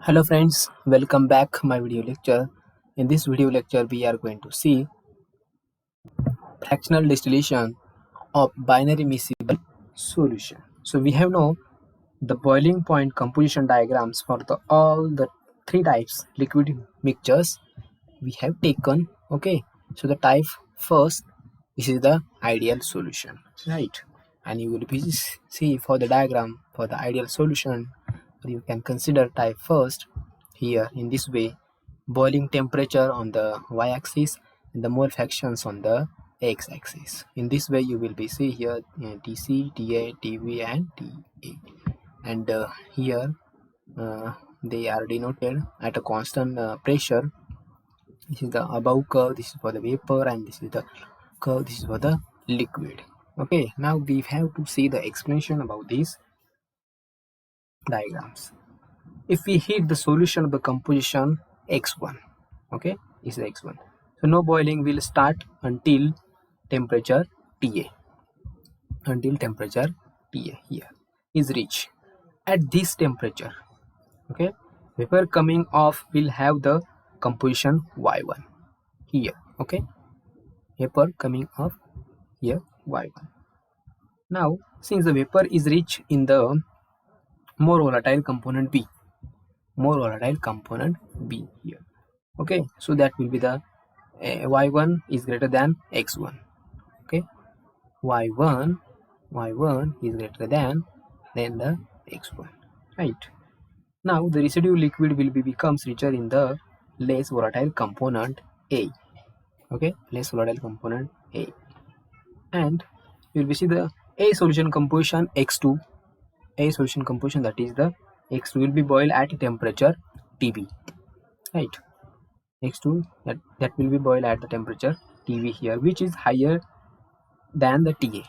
Hello friends, welcome back my video lecture. In this video lecture we are going to see fractional distillation of binary miscible solution. So we have now the boiling point composition diagrams for all the three types liquid mixtures we have taken. Okay, so the type first, this is the ideal solution, right? And you will be see for the diagram for the ideal solution, you can consider type first here in this way: boiling temperature on the y-axis and the mole fractions on the x-axis. In this way you will be see here Tc, Ta, Tv and Ta, and here they are denoted at a constant pressure. This is the above curve, this is for the vapor, and this is the curve, this is for the liquid. Okay, now we have to see the explanation about these diagrams. If we heat the solution of the composition x1, okay, is the x1, so no boiling will start until temperature Ta, here is reached. At this temperature, okay, vapor coming off will have the composition y1 here. Okay, vapor coming off here y1. Now since the vapor is rich in the more volatile component b, here, okay, so that will be the y1 is greater than x1. Okay, y1 is greater than the x1, right? Now the residue liquid will be becomes richer in the less volatile component a. Okay, less volatile component a, and you will see the a solution composition x2, that is the x2 will be boiled at temperature Tb, right? x2 that will be boiled at the temperature Tb here, which is higher than the Ta.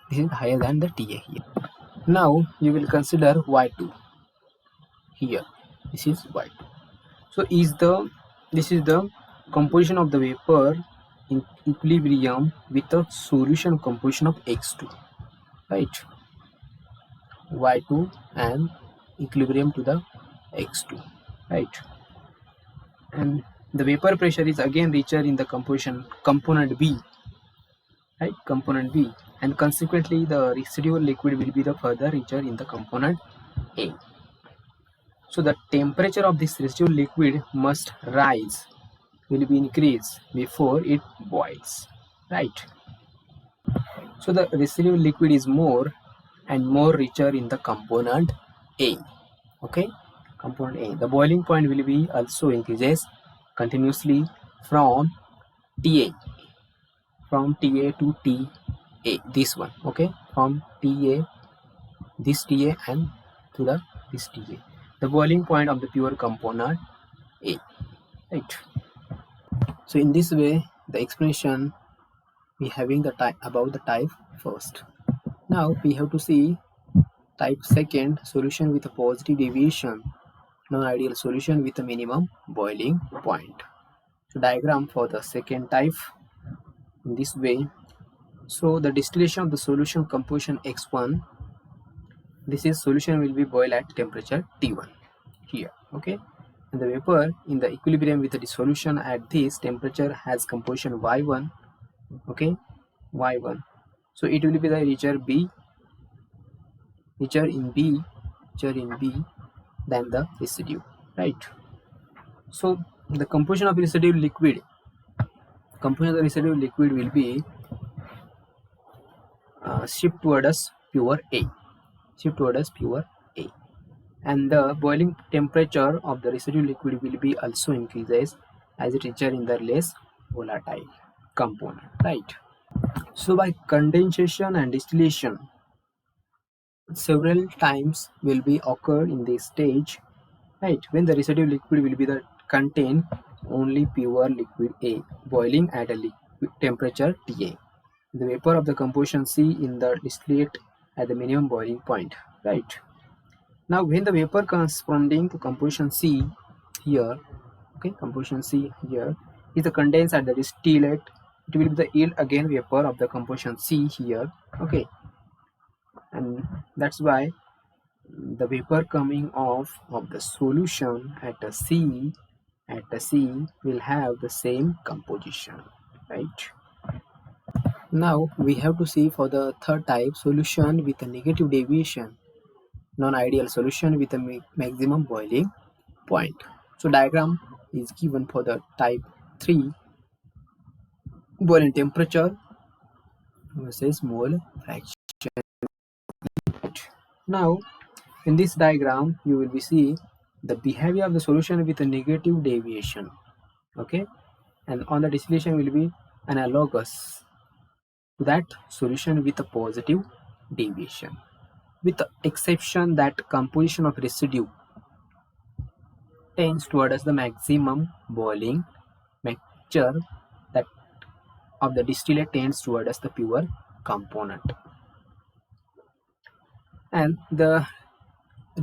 This is higher than the Ta here. Now you will consider y2 here. This is y2. So this is the composition of the vapor in equilibrium with the solution composition of x2, right? y2 and equilibrium to the x2, right? And the vapor pressure is again richer in the component b, right? Component b, and consequently the residual liquid will be the further richer in the component a. So the temperature of this residual liquid must rise, will be increased before it boils, right? So the residual liquid is more and more richer in the component A. Okay, component A. The boiling point will be also increases continuously from Ta, to Ta. This one, okay, from Ta, this Ta and to this Ta. The boiling point of the pure component A, right? So in this way, the explanation we having the type about the type first. Now we have to see type second, solution with a positive deviation, non-ideal solution with a minimum boiling point. So diagram for the second type in this way. So the distillation of the solution composition x1, this is solution will be boiled at temperature T1 here. Okay, and the vapor in the equilibrium with the solution at this temperature has composition y1. Okay, y1, so it will be the richer in b than the residue, right? So the composition of residue liquid will be shift towards pure A, and the boiling temperature of the residue liquid will be also increases as it richer in the less volatile component, right? So by condensation and distillation, several times will be occurred in this stage, right? When the residue liquid will be the contain only pure liquid A boiling at a liquid temperature Ta. The vapor of the composition C in the distillate at the minimum boiling point, right? Now when the vapor corresponding to composition C here, okay, composition C here is the condensed at the distillate, it will be the yield again vapor of the composition C here. Okay, and that's why the vapor coming off of the solution at a C will have the same composition, right? Now we have to see for the third type, solution with a negative deviation, non-ideal solution with a maximum boiling point. So diagram is given for the type 3, boiling temperature versus mole fraction. Now in this diagram you will be see the behavior of the solution with a negative deviation, okay, and on the distillation will be analogous to that solution with a positive deviation, with the exception that composition of residue tends towards the maximum boiling, mixture that of the distillate tends towards the pure component, and the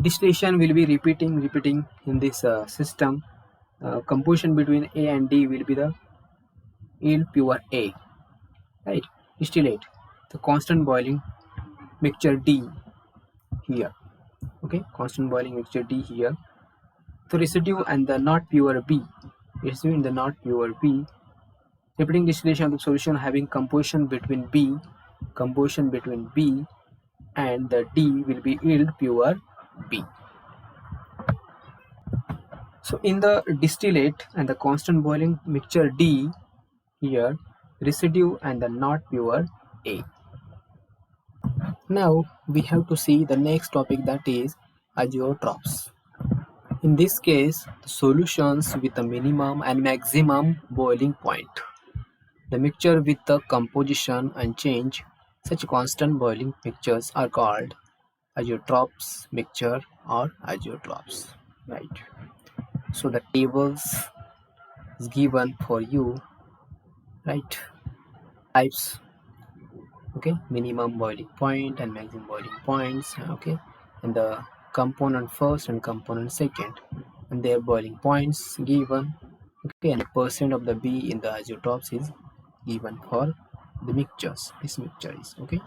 distillation will be repeating in this system. Composition between A and D will be the yield pure A, right? Distillate the constant boiling mixture D here, okay, constant boiling mixture D here. So residue and the not pure B, residue in the not pure B, repeating distillation of the solution having composition between B and the D will be yield pure B. So in the distillate and the constant boiling mixture D here, residue and the not pure A. Now we have to see the next topic, that is azeotrophs. In this case, the solutions with a minimum and maximum boiling point. The mixture with the composition unchanged, such constant boiling mixtures are called azeotrophs mixture or azeotrophs, right? So the tables is given for you, right? Types, okay, minimum boiling point and maximum boiling points, okay, and the component first and component second, and their boiling points given, okay, and percent of the B in the azeotrophs is given for the mixtures. This mixture is okay.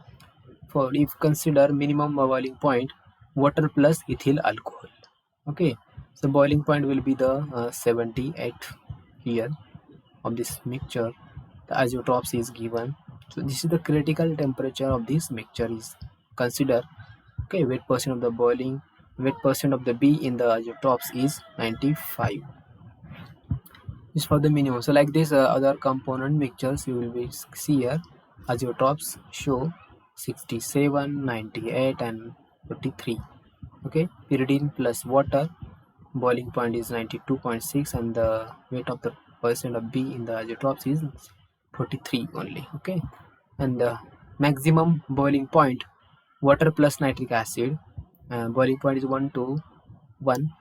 For if consider minimum boiling point, water plus ethyl alcohol, okay, so boiling point will be the 78 here of this mixture. The azeotrophs is given, so this is the critical temperature of this mixture is consider, okay. Weight percent of the boiling, weight percent of the B in the azeotrophs is 95. This for the minimum. So like this other component mixtures you will be see here, azeotrophs show 67, 98 and 43, okay. Pyridine plus water, boiling point is 92.6 and the weight of the percent of B in the azeotrophs is 43 only, okay. And the maximum boiling point, water plus nitric acid, boiling point is 1 to 1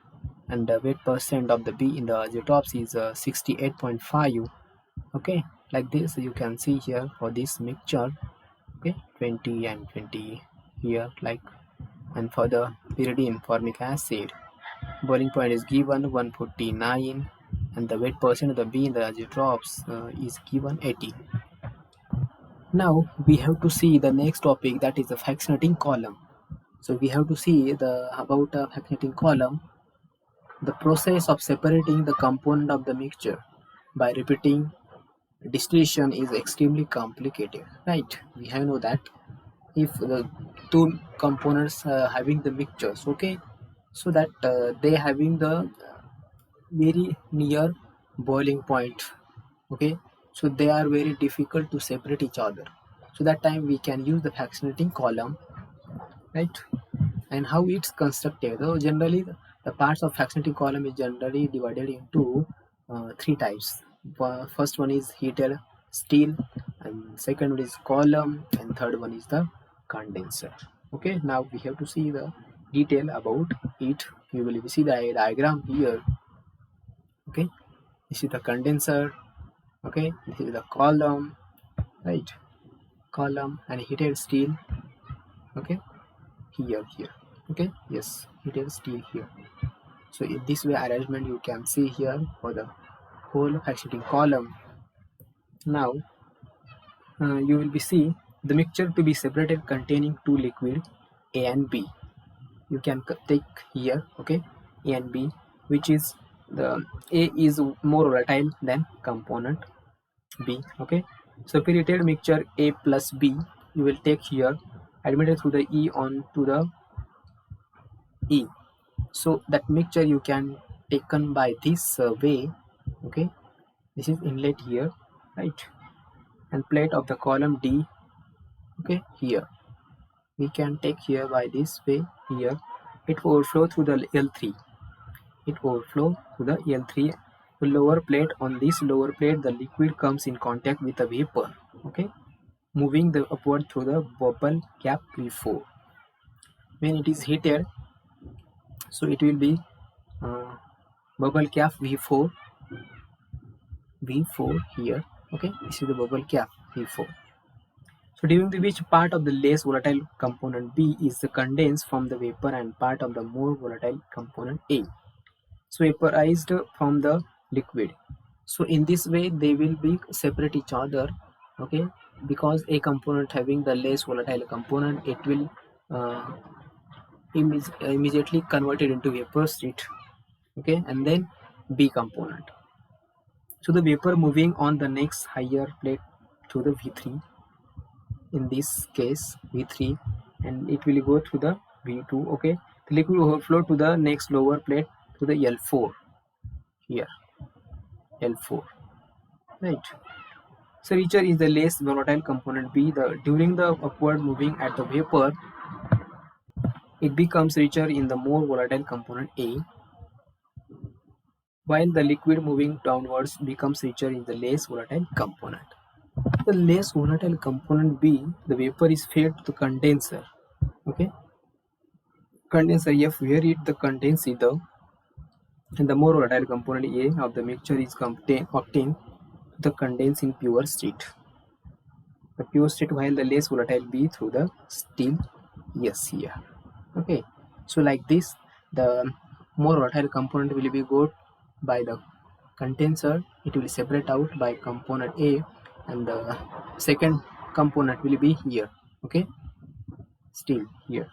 and the weight percent of the B in the azeotrophs is 68.5, okay. Like this you can see here for this mixture, okay, 20 and 20 here, like, and for the pyridine formic acid, boiling point is given 149 and the weight percent of the B in the azeotrophs is given 18. Now we have to see the next topic, that is the fractionating column. So we have to see the about a fractionating column. The process of separating the component of the mixture by repeating distillation is extremely complicated, right? We have know that if the two components having the mixtures, okay, so that they having the very near boiling point, okay, so they are very difficult to separate each other. So that time we can use the fractionating column, right? And how it's constructed, though generally the parts of fractionating column is generally divided into three types. First one is heated steel, and second one is column, and third one is the condenser, okay. Now we have to see the detail about it. You will see the diagram here, okay. This is the condenser, okay. This is the column, right? Column and heated steel, okay, here, okay. Yes, heated steel here. So in this way arrangement you can see here for the whole fractionating column. Now you will be see the mixture to be separated containing two liquid A and B. you can take here, okay, A and B, which is the A is more volatile than component B, okay. So pre-heated mixture A plus B you will take here, admitted through the E on to the E. So that mixture you can taken by this way, okay. This is inlet here, right, and plate of the column D, okay, here we can take here by this way here. It overflow through the L3, it overflow to the L3 lower plate. On this lower plate the liquid comes in contact with the vapor, okay, moving the upward through the bubble cap V4. When it is heated, so it will be uh, bubble cap V4 here, okay. This is the bubble cap V4. So during the which part of the less volatile component B is condensed from the vapor and part of the more volatile component A, so vaporized from the liquid. So in this way they will be separate each other, okay, because A component having the less volatile component, it will immediately converted into vapor state, okay, and then B component. So the vapor moving on the next higher plate to the V3, in this case V3, and it will go to the V2, okay. The liquid overflow to the next lower plate to the L4 here, L4, right. So richer is the less volatile component B. During the upward moving at the vapor, it becomes richer in the more volatile component A, while the liquid moving downwards becomes richer in the less volatile component. The less volatile component B, the vapor is fed to the condenser, okay. Condenser F, where it the contains ether, and the more volatile component A of the mixture is obtained the condense in pure state. The pure state, while the less volatile B through the still yes here, okay. So like this, the more volatile component will be got by the condenser, it will separate out by component A, and the second component will be here, okay, still here.